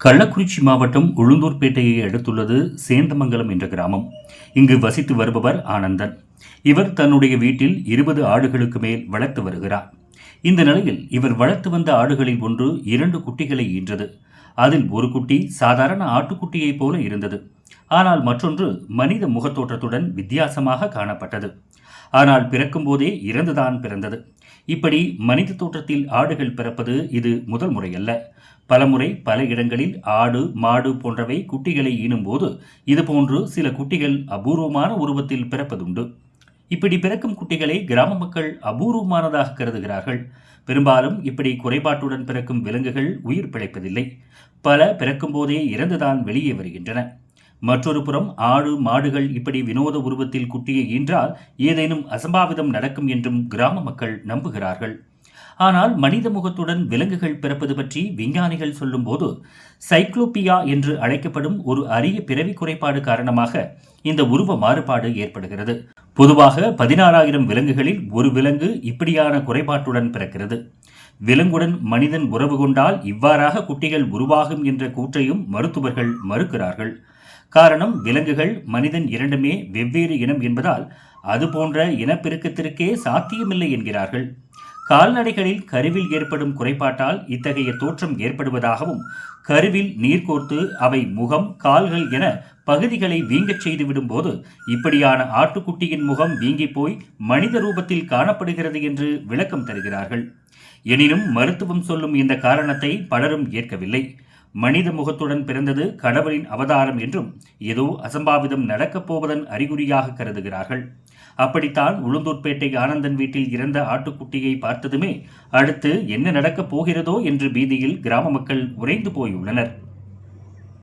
கள்ளக்குறிச்சி மாவட்டம் உளுந்தூர்பேட்டையை அடுத்துள்ளது சேந்தமங்கலம் என்ற கிராமம். இங்கு வசித்து வருபவர் ஆனந்தன். இவர் தன்னுடைய வீட்டில் 20 ஆடுகளுக்கு மேல் வளர்த்து வருகிறார். இந்த நிலையில் இவர் வளர்த்து வந்த ஆடுகளில் ஒன்று 2 குட்டிகளை ஈன்றது. அதில் ஒரு குட்டி சாதாரண ஆட்டுக்குட்டியைப் போல இருந்தது. ஆனால் மற்றொன்று மனித முகத்தோற்றத்துடன் வித்தியாசமாக காணப்பட்டது. ஆனால் பிறக்கும் போதே இறந்துதான் பிறந்தது. இப்படி மனித தோற்றத்தில் ஆடுகள் பிறப்பது இது முதல் முறையல்ல. பலமுறை பல இடங்களில் ஆடு, மாடு போன்றவை குட்டிகளை ஈனும் போது இதுபோன்று சில குட்டிகள் அபூர்வமான உருவத்தில் பிறப்பதுண்டு. இப்படி பிறக்கும் குட்டிகளை கிராம மக்கள் அபூர்வமானதாக கருதுகிறார்கள். பெரும்பாலும் இப்படி குறைபாட்டுடன் பிறக்கும் விலங்குகள் உயிர் பிழைப்பதில்லை. பல பிறக்கும் போதே இறந்துதான் வெளியே வருகின்றன. மற்றொரு புறம் ஆடு, மாடுகள் இப்படி வினோத உருவத்தில் குட்டியை ஈன்றால் ஏதேனும் அசம்பாவிதம் நடக்கும் என்றும் கிராம மக்கள் நம்புகிறார்கள். ஆனால் மனித முகத்துடன் விலங்குகள் பிறப்பது பற்றி விஞ்ஞானிகள் சொல்லும்போது சைக்ளோபியா என்று அழைக்கப்படும் ஒரு அரிய பிறவி குறைபாடு காரணமாக இந்த உருவ மாறுபாடு ஏற்படுகிறது. பொதுவாக 16,000 விலங்குகளில் ஒரு விலங்கு இப்படியான குறைபாட்டுடன் பிறக்கிறது. விலங்குடன் மனிதன் உறவு கொண்டால் இவ்வாறாக குட்டிகள் உருவாகும் என்ற கூற்றையும் மருத்துவர்கள் மறுக்கிறார்கள். காரணம், விலங்குகள் மனிதன் இரண்டுமே வெவ்வேறு இனம் என்பதால் அது போன்ற இனப்பெருக்கத்திற்கே சாத்தியமில்லை என்கிறார்கள். கால்நடைகளில் கருவில் ஏற்படும் குறைபாட்டால் இத்தகைய தோற்றம் ஏற்படுவதாகவும், கருவில் நீர் கோர்த்து அவை முகம், கால்கள் என பகுதிகளை வீங்கச் செய்துவிடும் போது இப்படியான ஆட்டுக்குட்டியின் முகம் வீங்கி போய் மனித ரூபத்தில் காணப்படுகிறது என்று விளக்கம் தருகிறார்கள். எனினும் மருத்துவம் சொல்லும் இந்த காரணத்தை பலரும் ஏற்கவில்லை. மனித முகத்துடன் பிறந்தது கடவுளின் அவதாரம் என்றும் ஏதோ அசம்பாவிதம் நடக்கப் போவதன் அறிகுறியாக கருதுகிறார்கள். அப்படித்தான் உளுந்தூர்பேட்டை ஆனந்தன் வீட்டில் இறந்த ஆட்டுக்குட்டியை பார்த்ததுமே அடுத்து என்ன நடக்கப் போகிறதோ என்று பீதியில் கிராம மக்கள் உறைந்து போயுள்ளனர்.